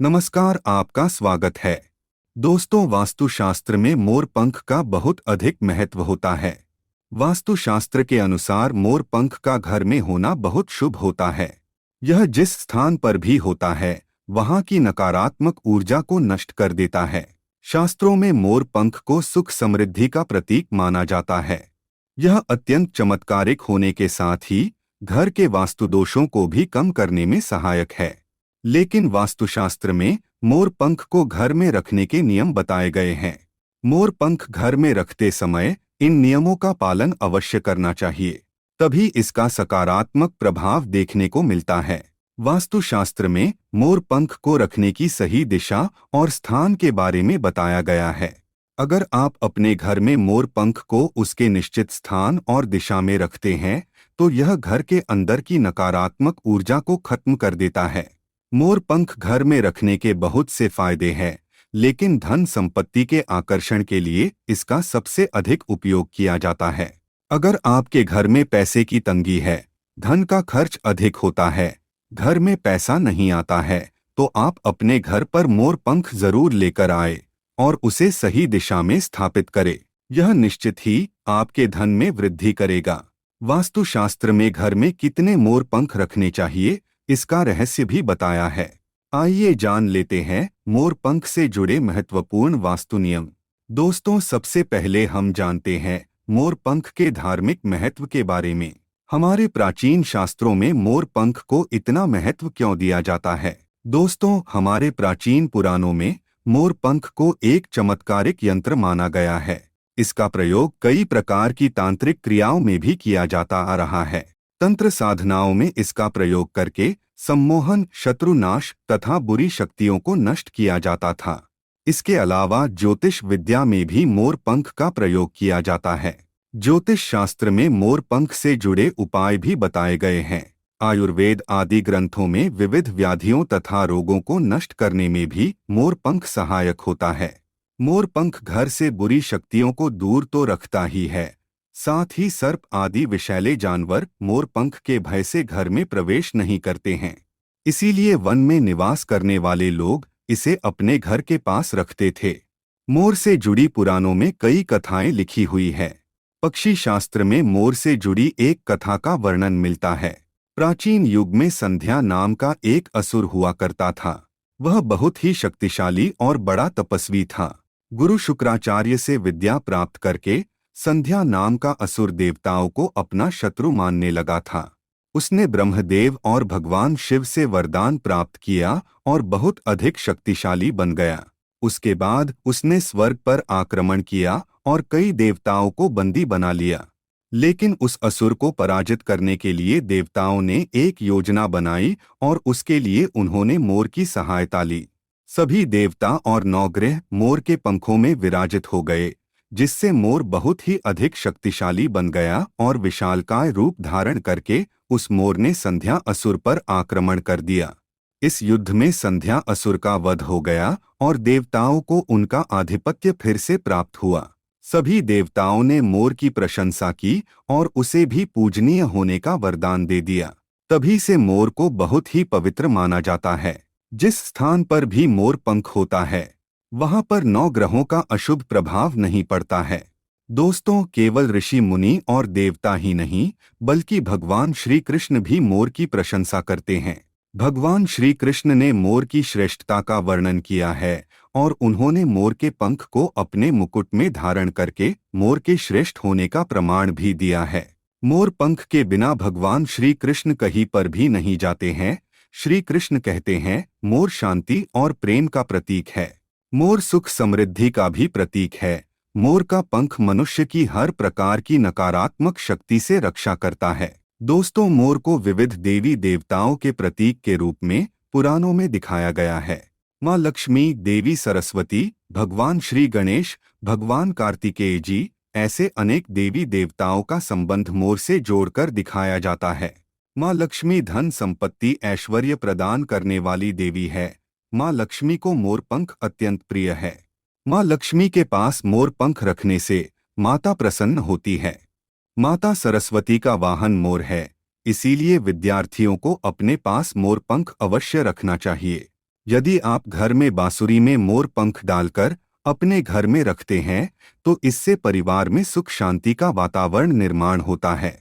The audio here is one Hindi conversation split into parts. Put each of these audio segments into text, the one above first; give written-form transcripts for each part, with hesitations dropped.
नमस्कार, आपका स्वागत है। दोस्तों, वास्तुशास्त्र में मोर पंख का बहुत अधिक महत्व होता है। वास्तुशास्त्र के अनुसार मोर पंख का घर में होना बहुत शुभ होता है। यह जिस स्थान पर भी होता है, वहां की नकारात्मक ऊर्जा को नष्ट कर देता है। शास्त्रों में मोर पंख को सुख समृद्धि का प्रतीक माना जाता है। यह अत्यंत चमत्कारिक होने के साथ ही घर के वास्तु दोषों को भी कम करने में सहायक है। लेकिन वास्तुशास्त्र में मोर पंख को घर में रखने के नियम बताए गए हैं। मोर पंख घर में रखते समय इन नियमों का पालन अवश्य करना चाहिए, तभी इसका सकारात्मक प्रभाव देखने को मिलता है। वास्तुशास्त्र में मोर पंख को रखने की सही दिशा और स्थान के बारे में बताया गया है। अगर आप अपने घर में मोर पंख को उसके निश्चित स्थान और दिशा में रखते हैं, तो यह घर के अंदर की नकारात्मक ऊर्जा को खत्म कर देता है। मोर पंख घर में रखने के बहुत से फायदे हैं, लेकिन धन संपत्ति के आकर्षण के लिए इसका सबसे अधिक उपयोग किया जाता है। अगर आपके घर में पैसे की तंगी है, धन का खर्च अधिक होता है, घर में पैसा नहीं आता है, तो आप अपने घर पर मोर पंख जरूर लेकर आए और उसे सही दिशा में स्थापित करें। यह निश्चित ही आपके धन में वृद्धि करेगा। वास्तुशास्त्र में घर में कितने मोर पंख रखने चाहिए, इसका रहस्य भी बताया है। आइए जान लेते हैं मोर पंख से जुड़े महत्वपूर्ण वास्तु नियम। दोस्तों, सबसे पहले हम जानते हैं मोर पंख के धार्मिक महत्व के बारे में। हमारे प्राचीन शास्त्रों में मोर पंख को इतना महत्व क्यों दिया जाता है? दोस्तों, हमारे प्राचीन पुराणों में मोर पंख को एक चमत्कारिक यंत्र माना गया है। इसका प्रयोग कई प्रकार की तांत्रिक क्रियाओं में भी किया जाता आ रहा है। तंत्र साधनाओं में इसका प्रयोग करके सम्मोहन, शत्रुनाश तथा बुरी शक्तियों को नष्ट किया जाता था। इसके अलावा ज्योतिष विद्या में भी मोर पंख का प्रयोग किया जाता है। ज्योतिष शास्त्र में मोर पंख से जुड़े उपाय भी बताए गए हैं। आयुर्वेद आदि ग्रंथों में विविध व्याधियों तथा रोगों को नष्ट करने में भी मोर पंख सहायक होता है। मोर पंख घर से बुरी शक्तियों को दूर तो रखता ही है, साथ ही सर्प आदि विषैले जानवर मोर पंख के भय से घर में प्रवेश नहीं करते हैं। इसीलिए वन में निवास करने वाले लोग इसे अपने घर के पास रखते थे। मोर से जुड़ी पुराणों में कई कथाएं लिखी हुई है। पक्षी शास्त्र में मोर से जुड़ी एक कथा का वर्णन मिलता है। प्राचीन युग में संध्या नाम का एक असुर हुआ करता था। वह बहुत ही शक्तिशाली और बड़ा तपस्वी था। गुरु शुक्राचार्य से विद्या प्राप्त करके संध्या नाम का असुर देवताओं को अपना शत्रु मानने लगा था। उसने ब्रह्मदेव और भगवान शिव से वरदान प्राप्त किया और बहुत अधिक शक्तिशाली बन गया। उसके बाद उसने स्वर्ग पर आक्रमण किया और कई देवताओं को बंदी बना लिया। लेकिन उस असुर को पराजित करने के लिए देवताओं ने एक योजना बनाई और उसके लिए उन्होंने मोर की सहायता ली। सभी देवता और नवग्रह मोर के पंखों में विराजित हो गए, जिससे मोर बहुत ही अधिक शक्तिशाली बन गया और विशालकाय रूप धारण करके उस मोर ने संध्या असुर पर आक्रमण कर दिया। इस युद्ध में संध्या असुर का वध हो गया और देवताओं को उनका आधिपत्य फिर से प्राप्त हुआ। सभी देवताओं ने मोर की प्रशंसा की और उसे भी पूजनीय होने का वरदान दे दिया। तभी से मोर को बहुत ही पवित्र माना जाता है। जिस स्थान पर भी मोर पंख होता है, वहां पर 9 ग्रहों का अशुभ प्रभाव नहीं पड़ता है। दोस्तों, केवल ऋषि मुनि और देवता ही नहीं, बल्कि भगवान श्री कृष्ण भी मोर की प्रशंसा करते हैं। भगवान श्री कृष्ण ने मोर की श्रेष्ठता का वर्णन किया है और उन्होंने मोर के पंख को अपने मुकुट में धारण करके मोर के श्रेष्ठ होने का प्रमाण भी दिया है। मोर पंख के बिना भगवान श्री कृष्ण कहीं पर भी नहीं जाते हैं। श्री कृष्ण कहते हैं, मोर शांति और प्रेम का प्रतीक है। मोर सुख समृद्धि का भी प्रतीक है। मोर का पंख मनुष्य की हर प्रकार की नकारात्मक शक्ति से रक्षा करता है। दोस्तों, मोर को विविध देवी देवताओं के प्रतीक के रूप में पुराणों में दिखाया गया है। माँ लक्ष्मी, देवी सरस्वती, भगवान श्री गणेश, भगवान कार्तिकेय जी, ऐसे अनेक देवी देवताओं का संबंध मोर से जोड़कर दिखाया जाता है। माँ लक्ष्मी धन संपत्ति ऐश्वर्य प्रदान करने वाली देवी है। माँ लक्ष्मी को मोर पंख अत्यंत प्रिय है। माँ लक्ष्मी के पास मोर पंख रखने से माता प्रसन्न होती है। माता सरस्वती का वाहन मोर है, इसीलिए विद्यार्थियों को अपने पास मोर पंख अवश्य रखना चाहिए। यदि आप घर में बांसुरी में मोर पंख डालकर अपने घर में रखते हैं तो इससे परिवार में सुख शांति का वातावरण निर्माण होता है।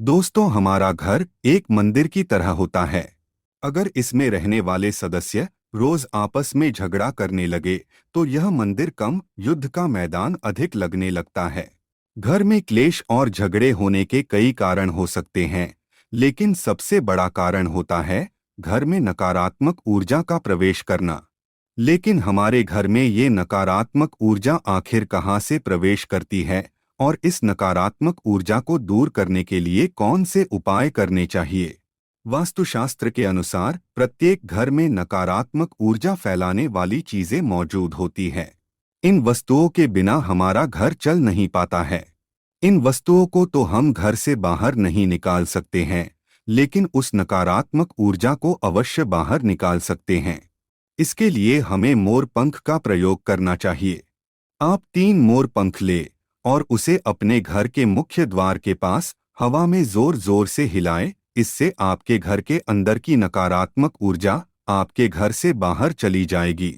दोस्तों, हमारा घर एक मंदिर की तरह होता है। अगर इसमें रहने वाले सदस्य रोज आपस में झगड़ा करने लगे तो यह मंदिर कम, युद्ध का मैदान अधिक लगने लगता है। घर में क्लेश और झगड़े होने के कई कारण हो सकते हैं, लेकिन सबसे बड़ा कारण होता है घर में नकारात्मक ऊर्जा का प्रवेश करना। लेकिन हमारे घर में ये नकारात्मक ऊर्जा आखिर कहाँ से प्रवेश करती है और इस नकारात्मक ऊर्जा को दूर करने के लिए कौन से उपाय करने चाहिए? वास्तुशास्त्र के अनुसार प्रत्येक घर में नकारात्मक ऊर्जा फैलाने वाली चीजें मौजूद होती हैं। इन वस्तुओं के बिना हमारा घर चल नहीं पाता है। इन वस्तुओं को तो हम घर से बाहर नहीं निकाल सकते हैं, लेकिन उस नकारात्मक ऊर्जा को अवश्य बाहर निकाल सकते हैं। इसके लिए हमें मोर पंख का प्रयोग करना चाहिए। आप 3 मोर पंख ले और उसे अपने घर के मुख्य द्वार के पास हवा में जोर जोर से हिलाएं। इससे आपके घर के अंदर की नकारात्मक ऊर्जा आपके घर से बाहर चली जाएगी।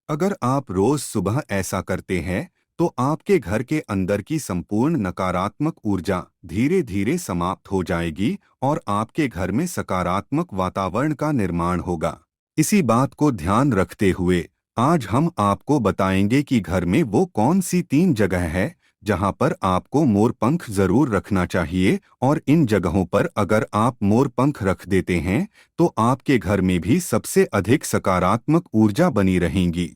अगर आप रोज सुबह ऐसा करते हैं तो आपके घर के अंदर की संपूर्ण नकारात्मक ऊर्जा धीरे धीरे समाप्त हो जाएगी और आपके घर में सकारात्मक वातावरण का निर्माण होगा। इसी बात को ध्यान रखते हुए आज हम आपको बताएंगे कि घर में वो कौन सी 3 जगह है जहां पर आपको मोर पंख जरूर रखना चाहिए, और इन जगहों पर अगर आप मोर पंख रख देते हैं तो आपके घर में भी सबसे अधिक सकारात्मक ऊर्जा बनी रहेंगी।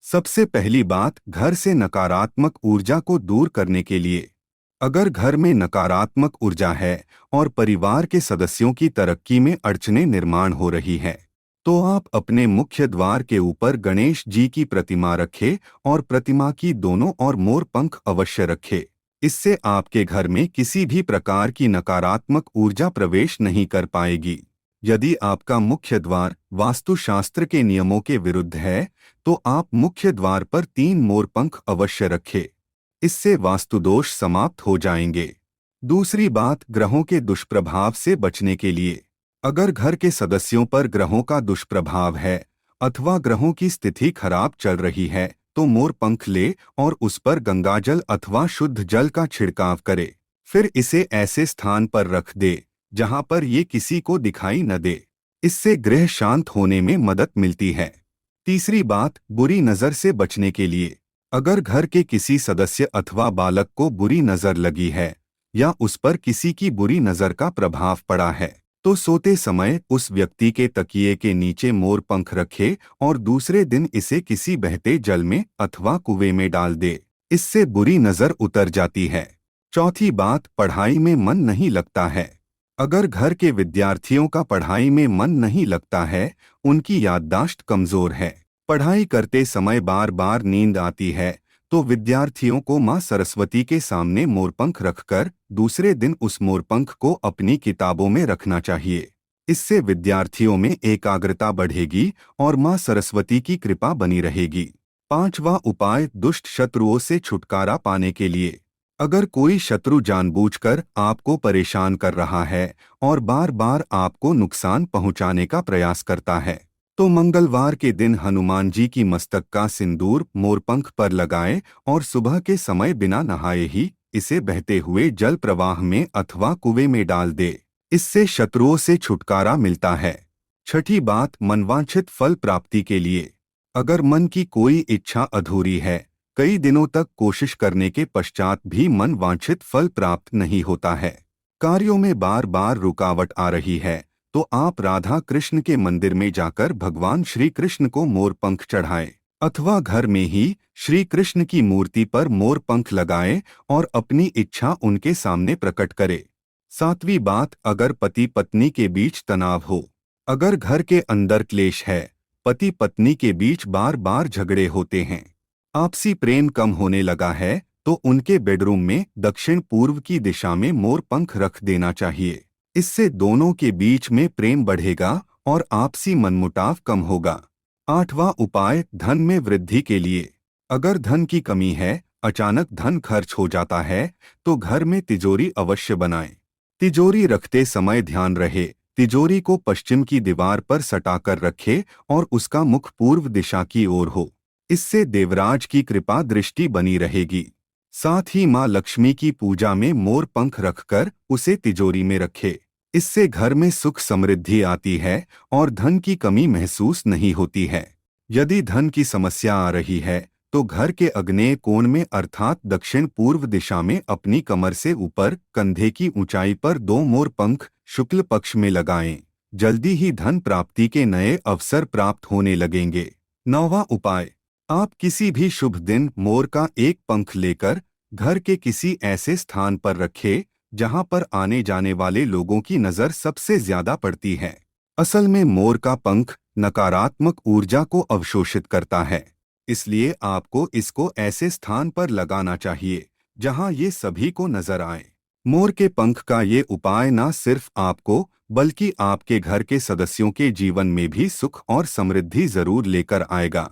सबसे पहली बात, घर से नकारात्मक ऊर्जा को दूर करने के लिए। अगर घर में नकारात्मक ऊर्जा है और परिवार के सदस्यों की तरक्की में अड़चनें निर्माण हो रही है तो आप अपने मुख्य द्वार के ऊपर गणेश जी की प्रतिमा रखें और प्रतिमा की दोनों ओर मोर पंख अवश्य रखें। इससे आपके घर में किसी भी प्रकार की नकारात्मक ऊर्जा प्रवेश नहीं कर पाएगी। यदि आपका मुख्य द्वार वास्तुशास्त्र के नियमों के विरुद्ध है तो आप मुख्य द्वार पर 3 मोर पंख अवश्य रखें। इससे वास्तुदोष समाप्त हो जाएंगे। दूसरी बात, ग्रहों के दुष्प्रभाव से बचने के लिए। अगर घर के सदस्यों पर ग्रहों का दुष्प्रभाव है अथवा ग्रहों की स्थिति खराब चल रही है तो मोर पंख ले और उस पर गंगाजल अथवा शुद्ध जल का छिड़काव करे। फिर इसे ऐसे स्थान पर रख दे जहां पर ये किसी को दिखाई न दे। इससे गृह शांत होने में मदद मिलती है। तीसरी बात, बुरी नजर से बचने के लिए। अगर घर के किसी सदस्य अथवा बालक को बुरी नजर लगी है या उस पर किसी की बुरी नजर का प्रभाव पड़ा है तो सोते समय उस व्यक्ति के तकिए के नीचे मोर पंख रखे और दूसरे दिन इसे किसी बहते जल में अथवा कुएं में डाल दे। इससे बुरी नजर उतर जाती है। चौथी बात, पढ़ाई में मन नहीं लगता है। अगर घर के विद्यार्थियों का पढ़ाई में मन नहीं लगता है, उनकी याददाश्त कमजोर है, पढ़ाई करते समय बार बार नींद आती है, तो विद्यार्थियों को मां सरस्वती के सामने मोरपंख रखकर दूसरे दिन उस मोरपंख को अपनी किताबों में रखना चाहिए। इससे विद्यार्थियों में एकाग्रता बढ़ेगी और मां सरस्वती की कृपा बनी रहेगी। 5वां उपाय, दुष्ट शत्रुओं से छुटकारा पाने के लिए। अगर कोई शत्रु जानबूझकर आपको परेशान कर रहा है और बार बार आपको नुकसान पहुंचाने का प्रयास करता है तो मंगलवार के दिन हनुमान जी की मस्तक का सिंदूर मोरपंख पर लगाएं और सुबह के समय बिना नहाए ही इसे बहते हुए जल प्रवाह में अथवा कुएं में डाल दे। इससे शत्रुओं से छुटकारा मिलता है। छठी बात, मनवांछित फल प्राप्ति के लिए। अगर मन की कोई इच्छा अधूरी है, कई दिनों तक कोशिश करने के पश्चात भी मन वांछित फल प्राप्त नहीं होता है, कार्यों में बार बार रुकावट आ रही है, तो आप राधा कृष्ण के मंदिर में जाकर भगवान श्री कृष्ण को मोरपंख चढ़ाएं अथवा घर में ही श्री कृष्ण की मूर्ति पर मोरपंख लगाएं और अपनी इच्छा उनके सामने प्रकट करें। 7वीं बात, अगर पति पत्नी के बीच तनाव हो। अगर घर के अंदर क्लेश है, पति पत्नी के बीच बार बार झगड़े होते हैं, आपसी प्रेम कम होने लगा है, तो उनके बेडरूम में दक्षिण पूर्व की दिशा में मोरपंख रख देना चाहिए। इससे दोनों के बीच में प्रेम बढ़ेगा और आपसी मनमुटाव कम होगा। 8वां उपाय, धन में वृद्धि के लिए। अगर धन की कमी है, अचानक धन खर्च हो जाता है, तो घर में तिजोरी अवश्य बनाएं। तिजोरी रखते समय ध्यान रहे, तिजोरी को पश्चिम की दीवार पर सटाकर रखे और उसका मुख पूर्व दिशा की ओर हो। इससे देवराज की कृपा दृष्टि बनी रहेगी। साथ ही मां लक्ष्मी की पूजा में मोर पंख रखकर उसे तिजोरी में रखे। इससे घर में सुख समृद्धि आती है और धन की कमी महसूस नहीं होती है। यदि धन की समस्या आ रही है तो घर के अग्नेय कोण में अर्थात दक्षिण पूर्व दिशा में अपनी कमर से ऊपर कंधे की ऊंचाई पर 2 मोर पंख शुक्ल पक्ष में लगाएं। जल्दी ही धन प्राप्ति के नए अवसर प्राप्त होने लगेंगे। 9वां उपाय, आप किसी भी शुभ दिन मोर का एक पंख लेकर घर के किसी ऐसे स्थान पर रखें जहां पर आने जाने वाले लोगों की नजर सबसे ज्यादा पड़ती है। असल में मोर का पंख नकारात्मक ऊर्जा को अवशोषित करता है, इसलिए आपको इसको ऐसे स्थान पर लगाना चाहिए जहां ये सभी को नजर आए। मोर के पंख का ये उपाय न सिर्फ आपको बल्कि आपके घर के सदस्यों के जीवन में भी सुख और समृद्धि जरूर लेकर आएगा।